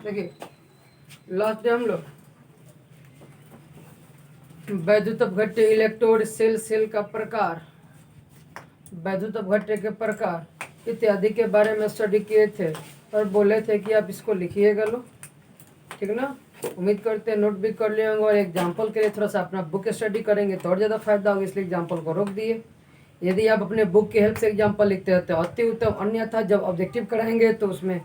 देखिए last day हम लोग वैद्युत अपघट्य, इलेक्ट्रोड, सेल का प्रकार, वैद्युत अपघट्य के प्रकार इत्यादि के बारे में स्टडी किए थे और बोले थे कि आप इसको लिखिएगा लो, ठीक ना। उम्मीद करते हैं नोट भी कर लिए होंगे और एग्जाम्पल के लिए थोड़ा सा अपना बुक स्टडी करेंगे तो और ज़्यादा फायदा होगा, इसलिए एग्जाम्पल को रोक दिए। यदि आप अपने बुक की हेल्प से एग्जाम्पल लिखते हैं तो अति उत्तम, अन्यथा जब ऑब्जेक्टिव कराएंगे तो उसमें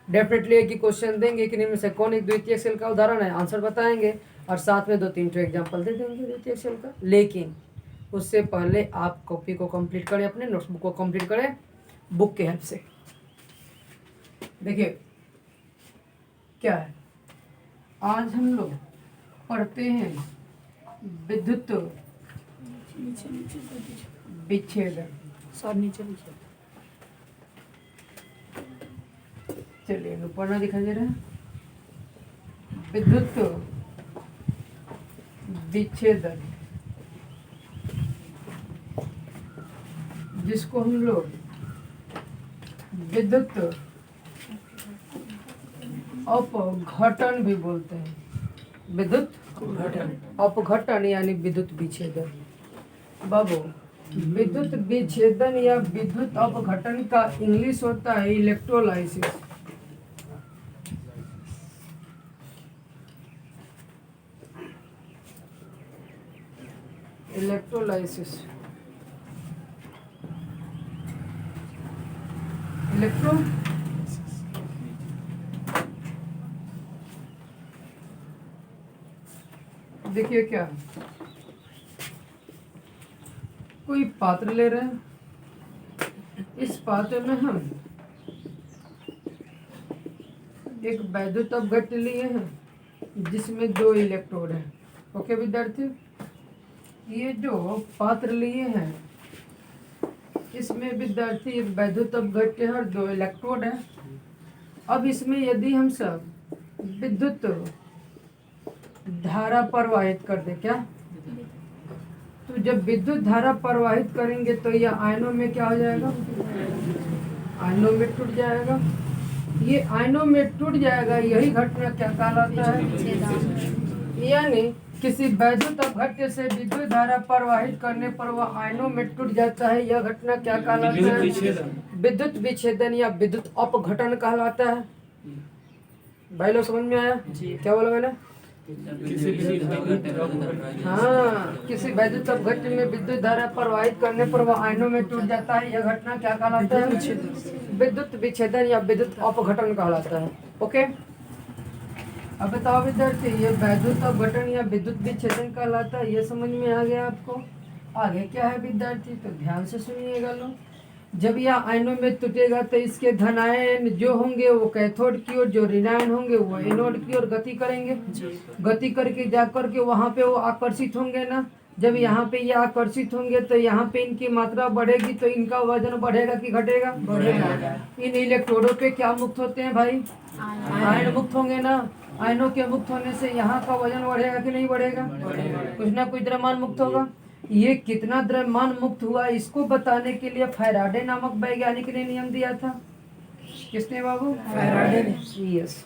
डेफिनेटली एक ही क्वेश्चन देंगे कि निम्न से कौन एक द्वितीय सेल का उदाहरण है, आंसर बताएंगे और साथ में 2-3 एग्जाम्पल दे देंगे द्वितीय सेल का। लेकिन उससे पहले आप कॉपी को कंप्लीट करें, अपने नोटबुक को कंप्लीट करें बुक के हेल्प से। देखिए क्या है, आज हम लोग पढ़ते हैं विद्युत विच्छेदन। सर नीचे लिखिए। चलिए इनको पढ़ना दिखाई दे रहा है, विद्युत विच्छेदन, जिसको हम लोग विद्युत अपघटन भी बोलते हैं। विद्युत अपघटन यानी विद्युत विच्छेदन। बाबू विद्युत विच्छेदन या विद्युत अपघटन का इंग्लिश होता है इलेक्ट्रोलाइसिस। इलेक्ट्रोलाइसिस, इलेक्ट्रो देखिए क्या, कोई पात्र ले रहे हैं, इस पात्र में हम एक वैद्युत अपघट्य लिए हैं जिसमें 2 इलेक्ट्रोड हैं। ओके विद्यार्थी, ये जो पात्र लिए हैं इसमें विद्यार्थी एक वैद्युत अपघट्य है और 2 इलेक्ट्रोड है। अब इसमें यदि हम सब विद्युत धारा प्रवाहित कर दे, क्या तो जब विद्युत धारा प्रवाहित करेंगे तो यह आयनों में क्या हो जाएगा, आयनों में टूट जाएगा। ये आयनों में टूट जाएगा, यही घटना क्या कहलाता है, यानी किसी वैद्युत अपघट्य से विद्युत धारा प्रवाहित करने पर वह आयनों में टूट जाता है, यह घटना क्या कहलाता है, विद्युत विच्छेदन या विद्युत अपघटन कहलाता है। भाई लोग समझ में आया क्या बोला मैंने? हाँ, किसी वैद्युत अपघट्य में विद्युत धारा प्रवाहित करने पर वह आयनों में टूट जाता है, यह घटना क्या कहलाता है, विद्युत विच्छेदन या विद्युत अपघटन कहलाता है। ओके, अब बताओ विद्यार्थी, ये वैद्युत अपघटन या विद्युत विच्छेदन कहलाता है, ये समझ में आ गया आपको? आगे क्या है विद्यार्थी, तो ध्यान से सुनिएगा लो। जब यह आयनों में टूटेगा तो इसके धनायन जो होंगे वो कैथोड की ओर, जो ऋणायन होंगे वो एनोड की ओर गति करेंगे। गति करके जाकर के वहाँ पे वो आकर्षित होंगे ना। जब यहाँ पे ये आकर्षित होंगे तो यहाँ पे इनकी मात्रा बढ़ेगी तो इनका वजन बढ़ेगा कि घटेगा, बढ़ेगा। इन इलेक्ट्रोडों पे क्या मुक्त होते हैं भाई, आयन मुक्त होंगे ना। आयनों के मुक्त होने से यहाँ का वजन बढ़ेगा कि नहीं बढ़ेगा, कुछ ना कुछ द्रव्यमान मुक्त होगा। ये कितना द्रव्यमान मुक्त हुआ इसको बताने के लिए फैराडे नामक वैज्ञानिक ने नियम दिया था। किसने बाबू, फैराडे ने। यस,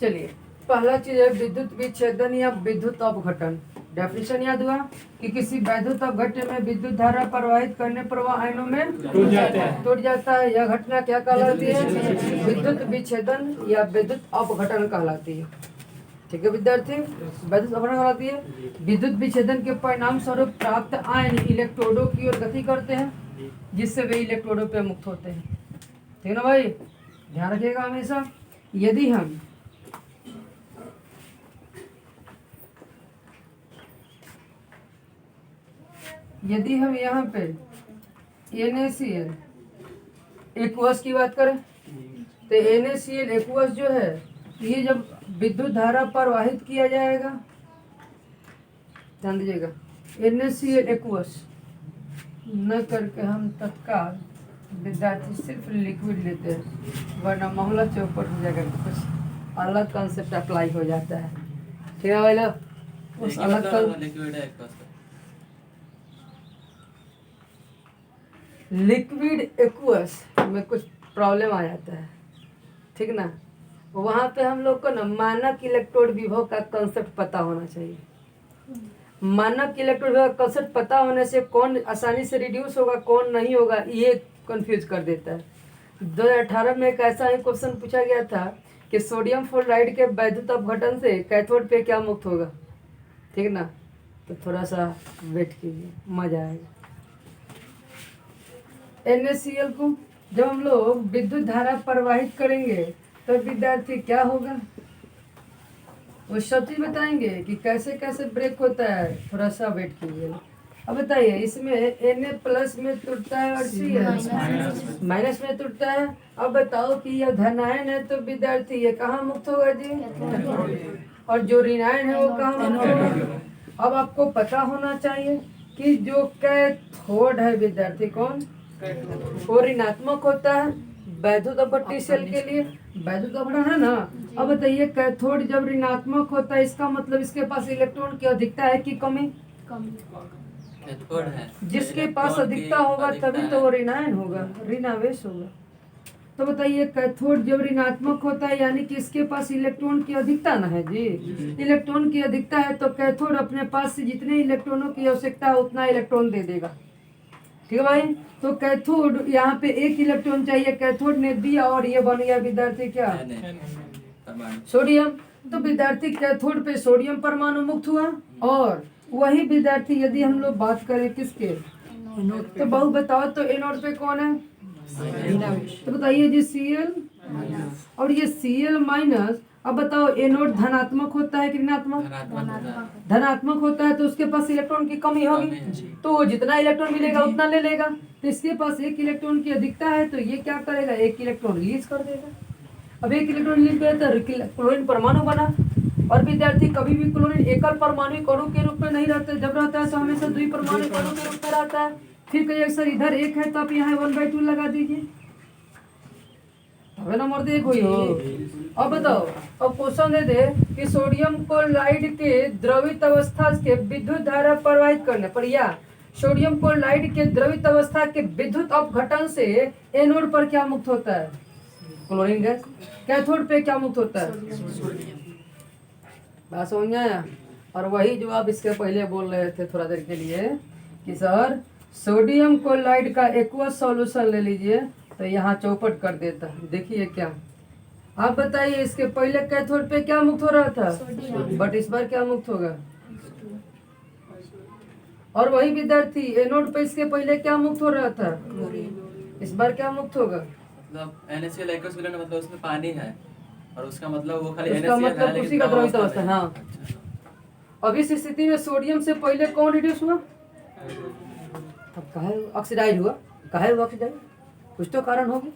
चलिए पहला चीज है विद्युत विच्छेदन या विद्युत अपघटन। डेफिनेशन याद हुआ कि किसी वैद्युत अपघट्य में विद्युत धारा प्रवाहित करने पर वह आयनों में टूट जाता है, यह घटना क्या कहलाती है, विद्युत विच्छेदन या विद्युत अपघटन कहलाती है। ठीक है विद्यार्थी, विद्युत अपघटन कहलाती है। विद्युत विच्छेदन के परिणाम स्वरूप प्राप्त आयन इलेक्ट्रोडों की ओर गति करते हैं जिससे वे इलेक्ट्रोडों पे मुक्त होते हैं। ठीक है ना भाई, ध्यान रखिएगा हमेशा। यदि हम यहाँ पे NaCl एक्वस की बात करें तो NaCl एक्वस जो है ये जब विद्युत धारा प्रवाहित किया जाएगा, ध्यान दीजिएगा, NaCl एक्वस न करके हम तत्काल विद्यार्थी सिर्फ लिक्विड लेते हैं, वरना मामला चौपट हो जाएगा, कुछ अलग कंसेप्ट अप्लाई हो जाता है। ठीक है भाई लोग, उस अलग लिक्विड एक्वस में कुछ प्रॉब्लम आ जाता है, ठीक ना। वहाँ पे हम लोग को ना मानक इलेक्ट्रोड विभव का कंसेप्ट पता होना चाहिए। मानक इलेक्ट्रोड विभव का कंसेप्ट पता होने से कौन आसानी से रिड्यूस होगा कौन नहीं होगा ये कंफ्यूज कर देता है। 2018 में एक ऐसा ही क्वेश्चन पूछा गया था कि सोडियम फ्लोराइड के वैद्युत अपघटन से कैथोड पे क्या मुक्त होगा, ठीक ना। तो थोड़ा सा वेट कीजिए, मजा आएगा। NaCl को जब हम लोग विद्युत धारा प्रवाहित करेंगे तो विद्यार्थी क्या होगा, वो सब चीज बताएंगे कि कैसे कैसे ब्रेक होता है। थोड़ा सा वेट कीजिए। अब बताइए, इसमें Na प्लस में टूटता है और Cl माइनस में टूटता है। अब बताओ कि यह धनायन है तो विद्यार्थी ये कहाँ मुक्त होगा जी, और जो ऋणायन है वो कहाँ मुक्त होगा। अब आपको पता होना चाहिए कि जो कैथोड है विद्यार्थी कौन, वो ऋणात्मक होता है वैद्युत अपघट्य सेल के लिए, वैद्युत अपघटन है ना। अब बताइए कैथोड जब ऋणात्मक होता है इसका मतलब इसके पास इलेक्ट्रॉन की अधिकता है कि कमी, कैथोड है जिसके पास अधिकता होगा तभी तो वो ऋणायन होगा, ऋणावेश होगा। तो बताइए कैथोड जब ऋणात्मक होता है यानी कि इसके पास इलेक्ट्रॉन की अधिकता ना है जी, इलेक्ट्रॉन की अधिकता है तो कैथोड अपने पास से जितने इलेक्ट्रॉनों की आवश्यकता है उतना इलेक्ट्रॉन दे देगा, ठीक है भाई। तो कैथोड यहाँ पे एक इलेक्ट्रॉन चाहिए, कैथोड ने दिया और ये बन गया विद्यार्थी क्या, सोडियम। तो विद्यार्थी कैथोड पे सोडियम परमाणु मुक्त हुआ। और वही विद्यार्थी यदि हम लोग बात करें किसके, तो बहु बताओ तो एनोड पे कौन है, तो बताइए जी Cl, और ये Cl माइनस। अब बताओ एनोड धनात्मक होता है कि ऋणात्मक, धनात्मक होता है तो उसके पास इलेक्ट्रॉन की कमी होगी, तो वो जितना इलेक्ट्रॉन मिलेगा उतना ले लेगा। तो इसके पास एक इलेक्ट्रॉन की अधिकता है तो ये क्या करेगा, एक इलेक्ट्रॉन रिलीज कर देगा। अब एक इलेक्ट्रॉन रिलीज करेगा तो क्लोरीन परमाणु बना। और विद्यार्थी कभी भी क्लोरीन एकल परमाणु अणु के रूप में नहीं रहता, जब रहता है तो हमेशा द्विपरमाणु अणु के रूप में रहता है। फिर कहिए सर इधर एक है तो आप यहाँ 1/2 लगा दीजिए, तब नंबर दे कोई हो। अब बताओ, अब क्वेश्चन दे दे कि सोडियम क्लोराइड के द्रवित अवस्था के विद्युत धारा प्रवाहित करने पर या सोडियम क्लोराइड के द्रवित अवस्था के विद्युत अपघटन से एनोड पर क्या मुक्त होता है, क्लोरीन गैस। कैथोड पे क्या मुक्त होता है, बात समझ में आया। और वही जो आप इसके पहले बोल रहे थे थोड़ा देर के लिए कि सर सोडियम क्लोराइड का एक्वस सॉल्यूशन ले लीजिए तो यहाँ चौपट कर देता है। देखिए क्या, आप बताइए इसके पहले कैथोड पे क्या मुक्त हो रहा था, बट इस बार क्या मुक्त होगा। और वही विद्यार्थी एनोड पे इसके पहले क्या मुक्त हो रहा था, इस बार क्या मुक्त होगा। मतलब NaCl एक्वस मिलाना मतलब उसमें पानी है और उसका मतलब वो खाली उसका NaCl मतलब है, उसी का द्रवित अवस्था। हाँ, अब इस स्थिति में सोडियम से पहले कौन रिड्यूस हुआ, अब काहे ऑक्सीडाइज हुआ, काहे हुआ ऑक्सीडाइज, कुछ तो कारण होगा।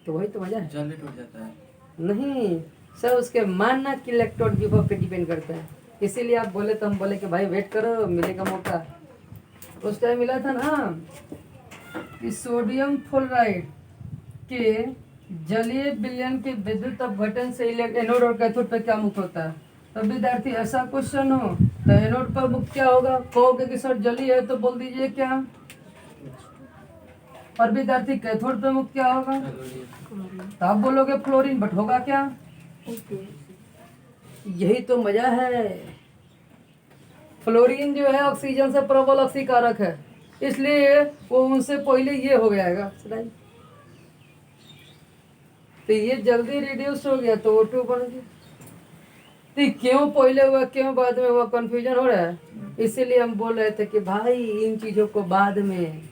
तो वही तो वजह है, जल्दी टूट जाता है। नहीं सर उसके मानक इलेक्ट्रोड विभव पे डिपेंड करता है। इसीलिए आप बोले तो हम बोले कि भाई वेट करो मिलेगा मौका। उस टाइम मिला था ना कि सोडियम फ्लोराइड के जलीय विलयन के विद्युत अपघटन से एनोड और कैथोड पे क्या मुक्त होता है। तो विद्यार्थी ऐसा क्वेश्चन हो तो एनोड पर मुक्त क्या होगा, कहोगे कि सर जलीय है तो बोल दीजिए क्या। और विद्यार्थी कैथोड पे मुक्त क्या होगा, तो आप बोलोगे फ्लोरीन, बट होगा क्या। यही तो मजा है। फ्लोरीन जो है ऑक्सीजन से प्रबल ऑक्सीकारक है, इसलिए वो उनसे पहले ये हो जाएगा, तो ये जल्दी रिड्यूस हो गया तो O2 बन गया। तो क्यों पहले हुआ क्यों बाद में हुआ, कंफ्यूजन हो रहा है। इसीलिए हम बोल रहे थे कि भाई इन चीजों को बाद में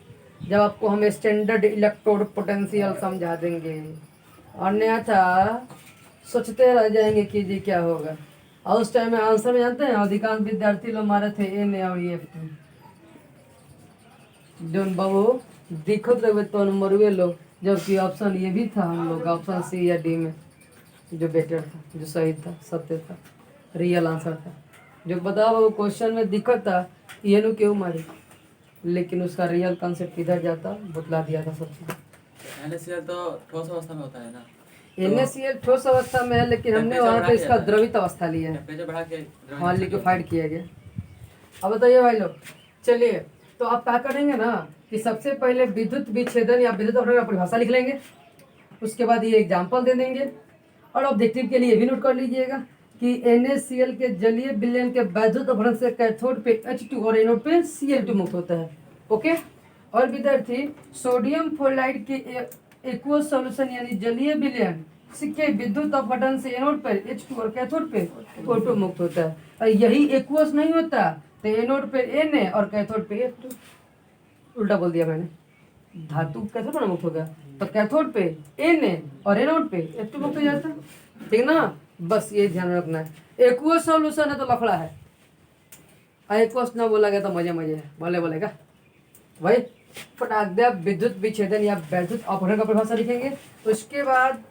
जब आपको हम स्टैंडर्ड इलेक्ट्रोड पोटेंशियल समझा देंगे, और नया था सोचते रह जाएंगे कि जी क्या होगा। और उस टाइम में आंसर में जानते हैं अधिकांश विद्यार्थी लोग मारे थे N और F2 जो बाबू दिखत रहे तो मरुए लोग, जबकि ऑप्शन ये भी था हम लोग ऑप्शन C या D में जो बेटर था, जो सही था, सत्य था, रियल आंसर था। जो बताओ वो क्वेश्चन में दिक्कत था ये नु क्यों मारी, लेकिन उसका रियल कॉन्सेप्ट किधर जाता बतला दिया था सबसे। NaCl तो ठोस अवस्था में होता है ना, NaCl ठोस अवस्था में है, लेकिन हमने वहाँ पे इसका द्रवित अवस्था लिया है, टेम्परेचर बढ़ा के हाँ लिक्विफाइड किया गया। अब बताइए भाई लोग, चलिए तो आप क्या करेंगे ना कि सबसे पहले विद्युत विच्छेदन या विद्युत अपघटन का परिभाषा लिख लेंगे, उसके बाद ये एग्जाम्पल दे देंगे, और ऑब्जेक्टिव के लिए ये भी नोट कर लीजिएगा कि NaCl के जलीय विलयन के वैद्युत अपहरण से कैथोड पे H2 और एनोड पे Cl2 मुक्त होता है। ओके। और विद्यार्थी सोडियम फ्लोराइड के एक्वस सॉल्यूशन यानी जलीय विलयन के विद्युत अपघटन से एनोड पर H2 और कैथोड पे O2 मुक्त होता है। और यही एक्वस नहीं होता तो एनोड पे Na और कैथोड पे F2। उल्टा बोल दिया मैंने, धातु कैसे बना मुक्त हो गया, तो कैथोड पे Na और एनोड पे F2 मुक्त हो जाता है। ठीक ना, बस ये ध्यान रखना है। एक्वस सॉल्यूशन है तो लफड़ा है, एक्वस ना बोला गया तो मजे मजे है, बोले बोलेगा भाई। फटाक दे विद्युत विच्छेदन या वैद्युत अपहरण का परिभाषा लिखेंगे, उसके बाद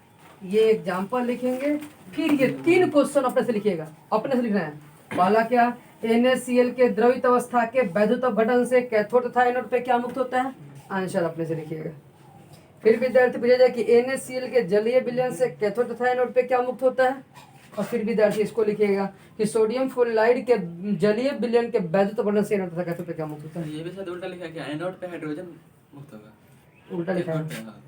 ये एग्जाम्पल लिखेंगे, फिर ये 3 क्वेश्चन अपने से लिखिएगा, अपने से लिखना है। पहला क्या, NaCl के द्रवित अवस्था के वैद्युत अपघटन से कैथोड तथा एनोड पे क्या मुक्त होता है, आंसर अपने से लिखिएगा। फिर विद्यार्थी पूछा जाए कि NaCl के जलीय विलयन से कैथोड तथा एनोड पे क्या मुक्त होता है, और फिर विद्यार्थी इसको लिखिएगा कि सोडियम फ्लोराइड के जलीय विलयन के वैद्युत अपघटन से एनोड तथा कैथोड पे क्या मुक्त होता है। ये भी शायद उल्टा लिखा क्या, एनोड पे हाइड्रोजन मुक्त होगा, उल्टा लिखा कैथोड है। पे, हाँ।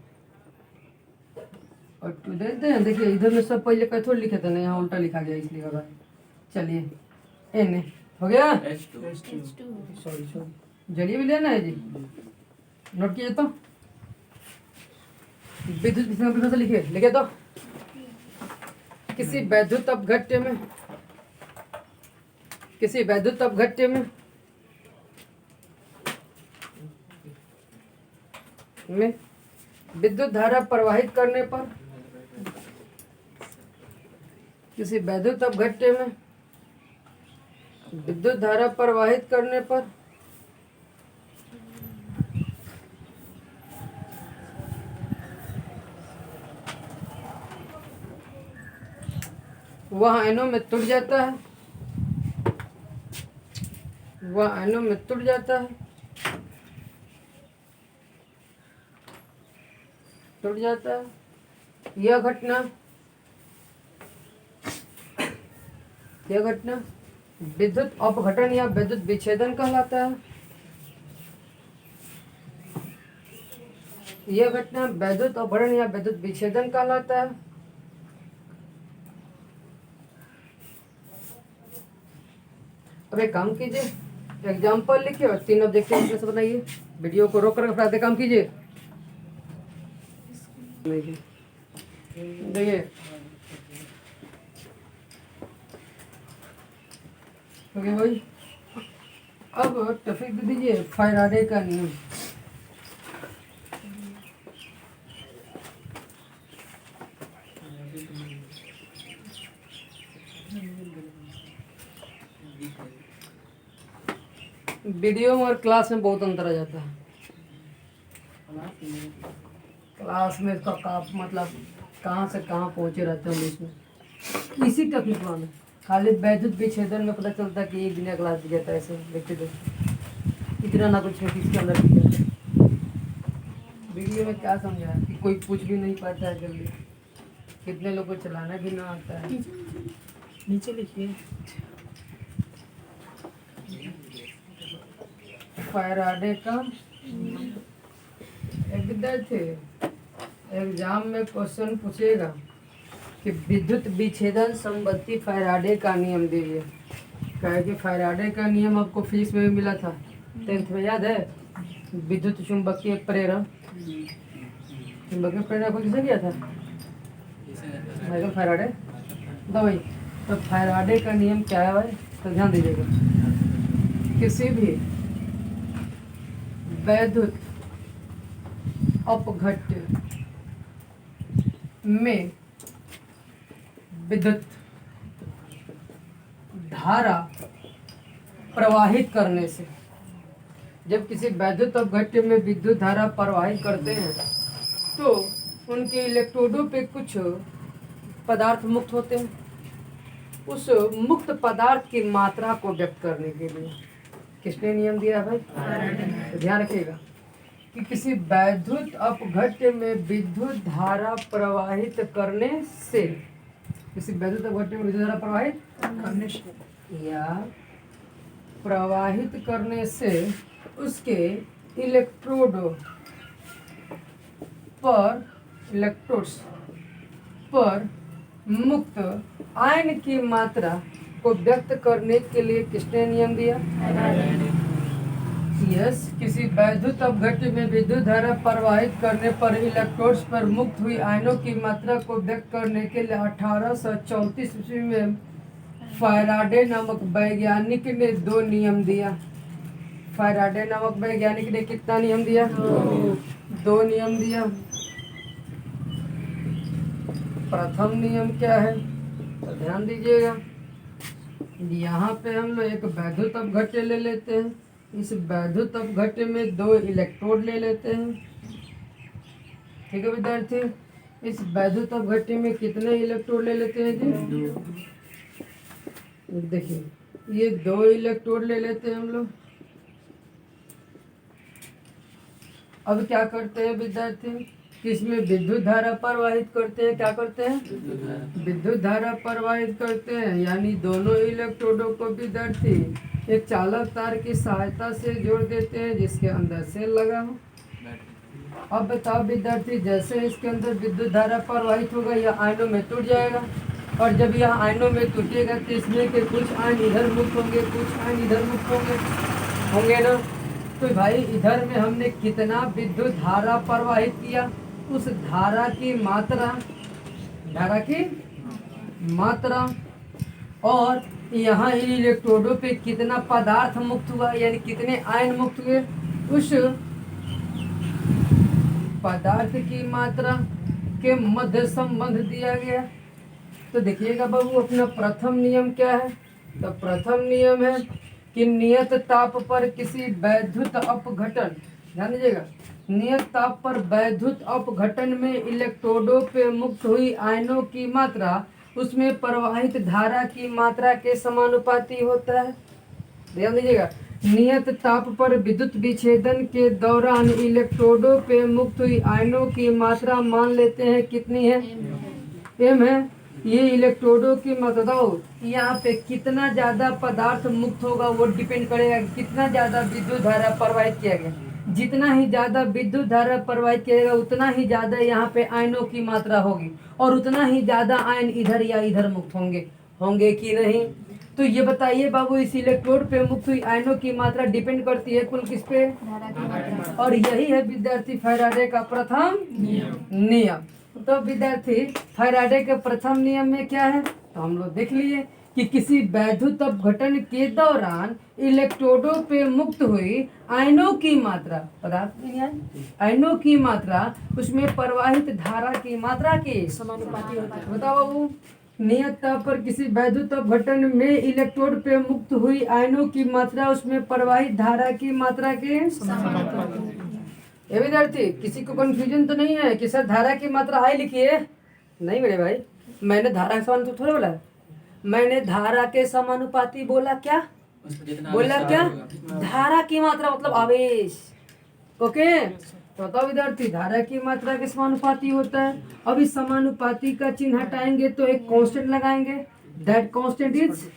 और टू देते हैं, देखिए इधर में सब पहले कैथोड लिखे थे ना, यहाँ उल्टा लिखा गया इसलिए होगा। चलिए Na हो गया, H2 सॉरी जलीय विलयन है जी, नोट कीजिए तो। विद्युत विश्लेषण से लिखिए, लिखे तो। किसी वैद्युत अपघट्य में विद्युत धारा प्रवाहित करने पर, किसी वैद्युत अपघट्य में विद्युत धारा प्रवाहित करने पर वह आयनों में टूट जाता है, यह घटना विद्युत अपघटन या विद्युत विच्छेदन कहलाता है। यह घटना वैद्युत अपघटन या विद्युत विच्छेदन कहलाता है। अब एक काम कीजिए, एग्जाम्पल लिखिए और 3 ऑब्जेक्टिव अपने से बनाइए। वीडियो को रोक कर फटाफट काम कीजिए। देखिए ओके भाई, अब टॉपिक दे दीजिए फैराडे का नियम। वीडियो में और क्लास में बहुत अंतर आ जाता है। क्लास में इसका मतलब कहाँ से कहाँ पहुँचे रहते हैं इसमें, इसी टॉपिक में खाली वैद्युत विच्छेदन में पता चलता है कि एक दिन क्लास दिया था, ऐसे देखते देखते इतना ना कुछ है इसके अंदर। वीडियो में क्या समझा है कि कोई पूछ भी नहीं पाता है जल्दी, कितने लोगों को चलाना भी ना आता है। नीचे लिखिए, फैराडे का एक विद्यार्थी एग्जाम में क्वेश्चन पूछेगा कि विद्युत विच्छेदन संबंधी फैराडे का नियम दीजिए। कहे कि फैराडे का नियम आपको फिजिक्स में भी मिला था, 10th में याद है, विद्युत चुंबकीय प्रेरण। चुंबकीय प्रेरण को किसने किया था, माइकल फैराडे। तो भाई तो फैराडे का नियम क्या है भाई, तो ध्यान दीजिएगा। किसी भी वैद्युत अपघट्य में विद्युत धारा प्रवाहित करने से, जब किसी वैद्युत अपघट्य में विद्युत धारा प्रवाहित करते हैं तो उनके इलेक्ट्रोडों पे कुछ पदार्थ मुक्त होते हैं। उस मुक्त पदार्थ की मात्रा को व्यक्त करने के लिए किसने नियम दिया भाई, तो ध्यान रखिएगा कि किसी वैद्युत अपघट्य में विद्युत धारा प्रवाहित करने से, किसी वैद्युत अपघट्य में विद्युत धारा प्रवाहित करने से या प्रवाहित करने से उसके इलेक्ट्रोड्स पर मुक्त आयन की मात्रा को व्यक्त करने के लिए किसने नियम दिया? यस, किसी वैद्युत अपघट्य में विद्युत धारा प्रवाहित करने पर इलेक्ट्रोड्स पर मुक्त हुई आयनों की मात्रा को व्यक्त करने के लिए 1834 ईस्वी में फैराडे नामक वैज्ञानिक ने 2 नियम दिया। फैराडे नामक वैज्ञानिक ने कितना नियम दिया? 2 नियम दिया। प्रथम नियम क्या है तो ध्यान दीजिएगा। यहाँ पे हम लोग एक वैद्युत अपघट्य ले लेते हैं। इस वैद्युत अपघट्य में 2 इलेक्ट्रोड ले लेते हैं। ठीक है विद्यार्थी, इस वैद्युत अपघट्य में कितने इलेक्ट्रोड ले लेते हैं जी? देखिए, ये 2 इलेक्ट्रोड ले लेते हैं हम लोग। अब क्या करते हैं विद्यार्थी, किसमें विद्युत धारा प्रवाहित करते हैं? क्या करते हैं? विद्युत धारा प्रवाहित करते हैं, यानी दोनों इलेक्ट्रोडों को विद्यार्थी एक चालक तार की सहायता से जोड़ देते हैं जिसके अंदर सेल लगा हो। अब बताओ विद्यार्थी, जैसे इसके अंदर विद्युत धारा प्रवाहित होगा यह आयनों में टूट जाएगा, और जब यह आयनों में टूटेगा तो इसमें के कुछ आयन इधर मुक्त होंगे, कुछ आयन इधर मुक्त होंगे ना। तो भाई इधर में हमने कितना विद्युत धारा प्रवाहित किया, उस धारा की मात्रा और यहाँ इन इलेक्ट्रोडों पे कितना पदार्थ मुक्त हुआ, यानी कितने आयन मुक्त हुए, उस पदार्थ की मात्रा के मध्य संबंध दिया गया। तो देखिएगा बाबू, अपना प्रथम नियम क्या है? तो प्रथम नियम है कि नियत ताप पर किसी वैद्युत अपघटन, ध्यान दीजिएगा, नियत ताप पर वैद्युत अपघटन में इलेक्ट्रोडों पे मुक्त हुई आयनों की मात्रा उसमें प्रवाहित धारा की मात्रा के समानुपाती होता है। ध्यान दीजिएगा, नियत ताप पर विद्युत विच्छेदन के दौरान इलेक्ट्रोडों पे मुक्त हुई आयनों की मात्रा मान लेते हैं कितनी है? m है। ये इलेक्ट्रोडों की मात्रा, यहाँ पे कितना ज़्यादा पदार्थ मुक्त होगा वो डिपेंड करेगा कितना ज़्यादा विद्युत धारा प्रवाहित किया गया। जितना ही ज़्यादा विद्युत धारा प्रवाहित किया उतना ही ज़्यादा यहाँ पे आयनों की मात्रा होगी, और उतना ही ज़्यादा आयन इधर या इधर मुक्त होंगे कि नहीं? तो ये बताइए बाबू, इस इलेक्ट्रोड पे मुक्त हुई आयनों की मात्रा डिपेंड करती है कुल किस पे? और यही है विद्यार्थी फैराडे का प्रथम नियम। तो विद्यार्थी फैराडे के प्रथम नियम में क्या है तो हम लोग देख लिए कि किसी वैद्युत अपघटन के दौरान इलेक्ट्रोडों पे मुक्त हुई आयनों की मात्रा, आयनों की मात्रा उसमें प्रवाहित धारा की मात्रा के समानुपाती होता है। बताओ बाबू, नियत ताप पर किसी वैद्युत अपघटन में इलेक्ट्रोड पे मुक्त हुई आयनों की मात्रा उसमें प्रवाहित धारा की मात्रा के समानुपाती। ये विद्यार्थी, किसी को कंफ्यूजन तो नहीं है कि सर धारा की मात्रा हाई लिखिए? नहीं मेरे भाई, मैंने धारा के समानुपाती थोड़ा बोला, मैंने धारा के समानुपाती बोला। क्या बोला? क्या? धारा की मात्रा मतलब आवेश। ओके, तो बताओ विद्यार्थी, धारा की मात्रा के समानुपाती होता है। अब इस समानुपाती का चिन्ह हटाएंगे तो एक कांस्टेंट लगाएंगे, that constant is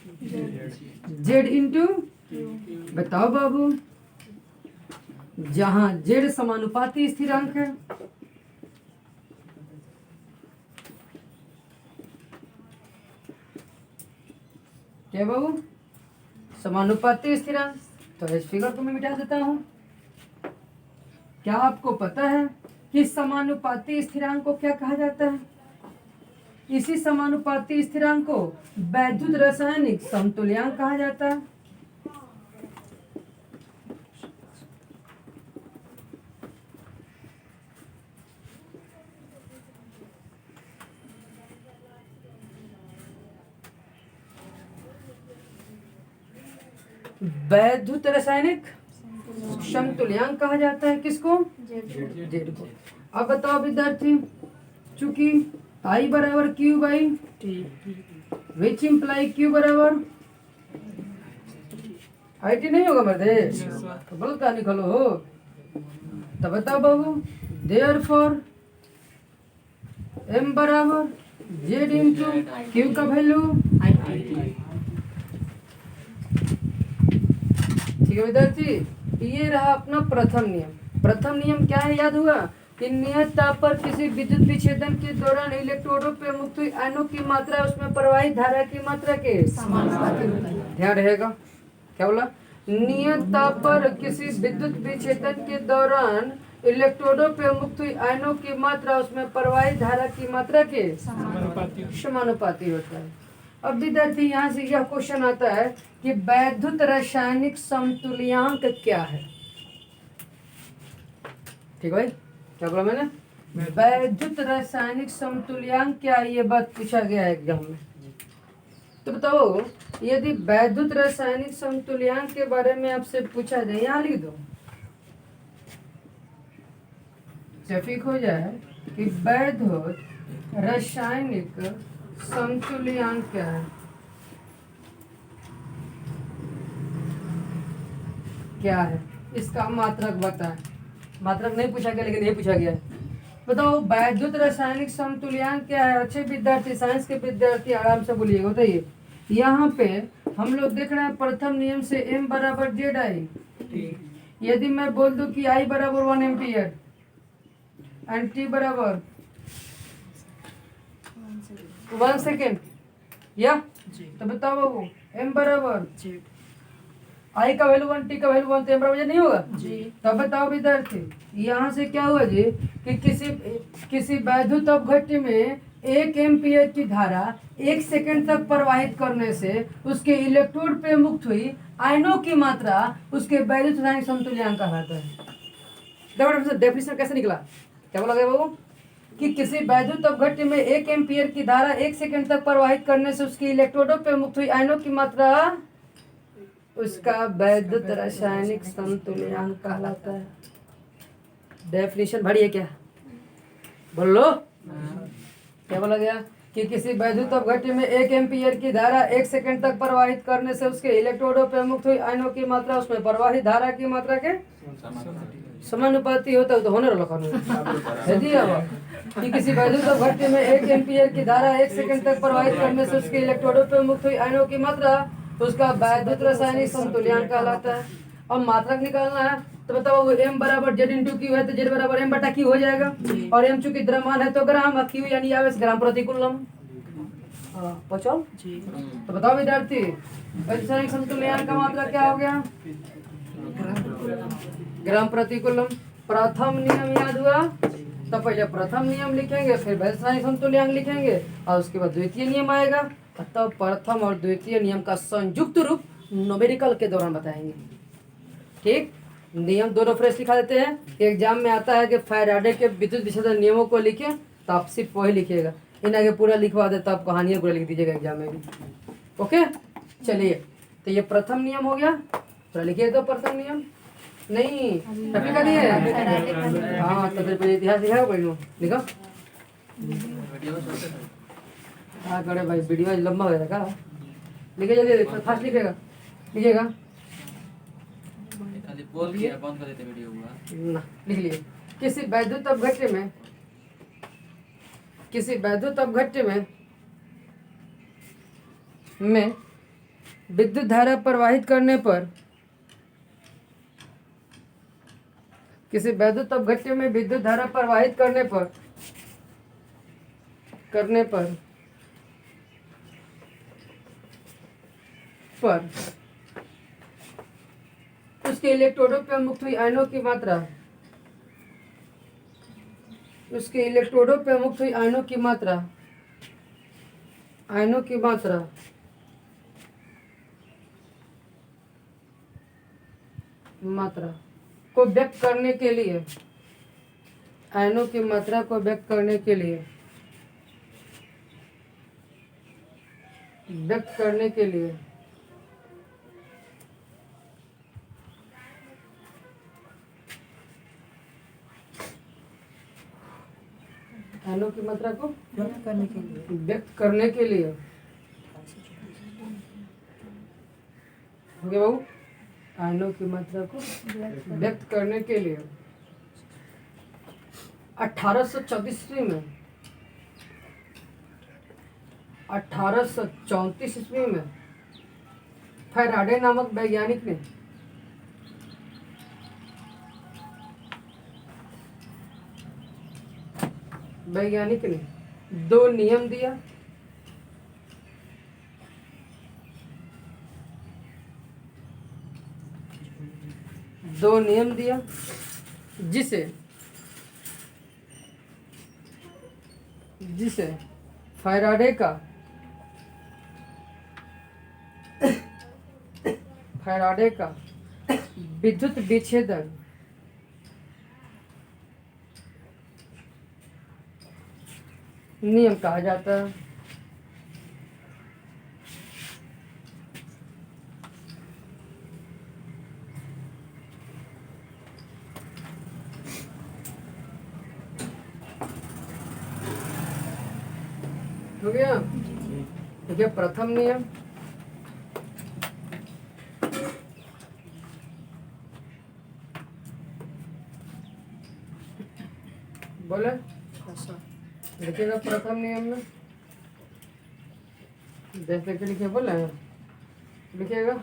z into. बताओ बाबू, जहां z समानुपाती स्थिरांक है, क्या बाबू? समानुपाती स्थिरांक। तो इस फिगर को मैं मिटा देता हूं। क्या आपको पता है कि समानुपाती स्थिरांक को क्या कहा जाता है? इसी समानुपाती स्थिरांक को वैद्युत रासायनिक समतुल्यांक कहा जाता है। वैद्युत रासायनिक समतुल्यांक कहा जाता है किसको? जेड को। अब बताओ विद्यार्थी, चूंकि I बराबर Q by which imply Q बराबर IT नहीं होगा मर्दे, तो बोल का निकलो हो। तो बताओ बाबू, देयरफॉर M बराबर Z इंटू Q का वैल्यू IT। ठीक है विद्यार्थी, ये रहा अपना प्रथम नियम। प्रथम नियम क्या है याद हुआ? कि नियत ताप पर किसी विद्युत विच्छेदन के दौरान इलेक्ट्रोडों पे मुक्त हुई आयनों की मात्रा उसमें प्रवाहित धारा की मात्रा के ध्यान रहेगा। क्या बोला? नियत ताप पर किसी विद्युत विच्छेदन के दौरान इलेक्ट्रोडों पे मुक्त हुई आयनों की मात्रा उसमें प्रवाहित धारा की मात्रा के समानुपाती होता है। अब विद्यार्थी यहाँ से यह क्वेश्चन आता है कि वैद्युत रासायनिक समतुल्यांक क्या है। ठीक भाई, क्या बोला मैंने? वैद्युत रासायनिक समतुल्यांक क्या है, ये बात पूछा गया है एग्जाम में। तो बताओ, यदि वैद्युत रासायनिक समतुल्यांक के बारे में आपसे पूछा जाए, यहाँ लिख दो, टॉपिक हो जाए कि वैद्युत रासायनिक समतुल्यांक क्या है। क्या है इसका मात्रक बताएं। मात्रक नहीं पूछा गया लेकिन ये पूछा गया है। बताओ वैद्युत रासायनिक समतुल्यांक क्या है। अच्छे विद्यार्थी, साइंस के विद्यार्थी आराम से बोलिएगा। बताइए, यहाँ पे हम लोग देख रहे हैं प्रथम नियम से M बराबर जेड आई। यदि मैं बोल दूं कि I बराबर 1 एम्पियर एंड T बराबर 1 सेकेंड, या तो बताओ बाबू M बराबर I का वैल्यू 1, T का वैल्यू 1, तो M बराबर नहीं होगा जी। तब बताओ विद्यार्थी, यहाँ से क्या हुआ जी कि किसी वैद्युत अपघट्य में 1 एम्पियर की धारा 1 सेकेंड तक प्रवाहित करने से उसके इलेक्ट्रोड पे मुक्त हुई आयनों की मात्रा उसके वैद्युत रासायनिक समतुल्यांक कहलाता है। देखो डेफिनेशन कैसे निकला। क्या बोला गया बाबू कि किसी वैद्युत अपघट्य में 1 एम्पियर की धारा 1 सेकेंड तक प्रवाहित करने से उसके इलेक्ट्रोडों पे मुक्त हुई आयनों की मात्रा उसका वैद्युत रासायनिक समतुल्यांक कहलाता है। डेफिनेशन भरी है क्या? बोलो। क्या बोला गया कि किसी वैद्युत अपघट्य में 1 एम्पियर की धारा 1 सेकेंड तक प्रवाहित करने से उसके इलेक्ट्रोडों पे मुक्त हुई आयनों की मात्रा उसमें प्रवाहित धारा की मात्रा के समानुपाती होता है। तो होने वाला कि किसी वैद्युत अपघट्य में 1 एम्पियर की धारा 1 सेकेंड तक प्रवाहित करने से उसके इलेक्ट्रोडों पे मुक्त हुई आयनों की मात्रा उसका वैद्युत रासायनिक समतुल्यांक कहलाता है। अब मात्रक निकालना है तो बताओ M बराबर Z इंटू क्यू है तो Z बराबर M बटा क्यू हो जाएगा। और M चूंकि द्रव्यमान है तो ग्राम, क्यू यानी आवेश, ग्राम प्रति कूलम। पहुंचो जी। तो बताओ विद्यार्थी, रासायनिक समतुल्यांक का मात्रा क्या हो गया? ग्राम प्रति कूलम। प्रथम नियम याद हुआ तो पहले प्रथम नियम लिखेंगे, फिर रासायनिक समतुल्यांक लिखेंगे और उसके बाद द्वितीय नियम आएगा। तब प्रथम और द्वितीय नियम का संयुक्त रूप न्यूमेरिकल के दौरान बताएंगे। ठीक, नियम दोनों फ्रेश लिखा देते हैं। एग्जाम में आता है कि फैराडे के विद्युत विच्छेदन नियमों को लिखें, तो आप सिर्फ वही लिखिएगा। इन आगे पूरा लिखवा देता, आप कहानियाँ पूरा लिख दीजिएगा एग्जाम में भी। ओके, चलिए, तो ये प्रथम नियम हो गया। तो लिखिए तो प्रथम नियम नहीं टॉपिक का दिए। हाँ, तो फिर इतिहास लिखा है लिखो। हाँ करे भाई, वीडियो लंबा हो जाएगा। लिखे जल्दी, फास्ट लिखेगा, लिखिएगा बोल के बंद कर देते वीडियो हुआ ना। लिख लिए, किसी वैद्युत अपघट्य में विद्युत धारा प्रवाहित करने पर, किसी वैद्युत अपघट्य में विद्युत धारा प्रवाहित करने पर उसके इलेक्ट्रोडों पर मुक्त हुई आयनों की मात्रा, उसके इलेक्ट्रोडों पर मुक्त हुई आयनों की मात्रा को व्यक्त करने के लिए, आयनों की मात्रा को व्यक्त करने के लिए आयनों की मात्रा को व्यक्त करने के लिए हो गया बाबू। आयनों की मात्रा को व्यक्त करने के लिए 1834 ईस्वी में फैराडे नामक वैज्ञानिक ने वैज्ञानिक ने 2 नियम दिया, जिसे फैराडे का विद्युत विच्छेदन नियम कहा जाता है। हो गया? देखिए प्रथम नियम, बोले देखिएगा प्रथम नियम में जैसे कि लिखे बोले लिखिएगा,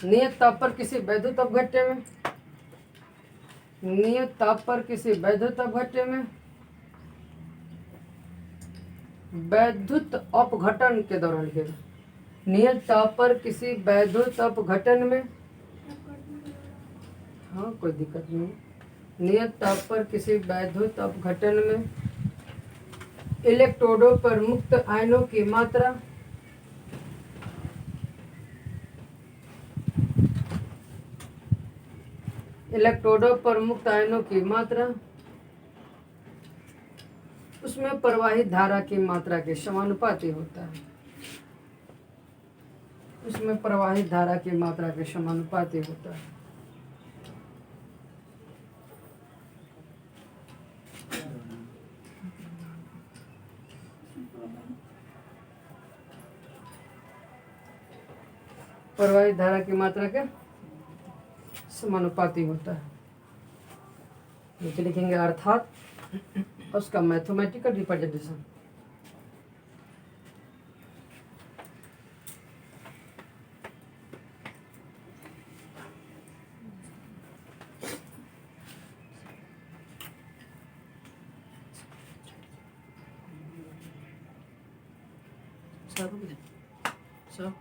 नियत ताप पर किसी वैद्युत अपघट्य में, नियत ताप पर किसी वैद्युत अपघट्य में वैद्युत अपघटन के दौरान लिखेगा, नियत ताप पर किसी वैद्युत अपघटन में, हाँ कोई दिक्कत नहीं, नियत ताप पर किसी वैद्युत अपघटन में इलेक्ट्रोडों पर मुक्त आयनों की मात्रा उसमें प्रवाहित धारा की मात्रा के समानुपाती होता है, उसमें प्रवाहित धारा की मात्रा के समानुपाती होता है। प्रवाहित धारा की मात्रा के समानुपाती होता है। नीचे लिखेंगे अर्थात उसका मैथमेटिकल रिप्रेजेंटेशन, सर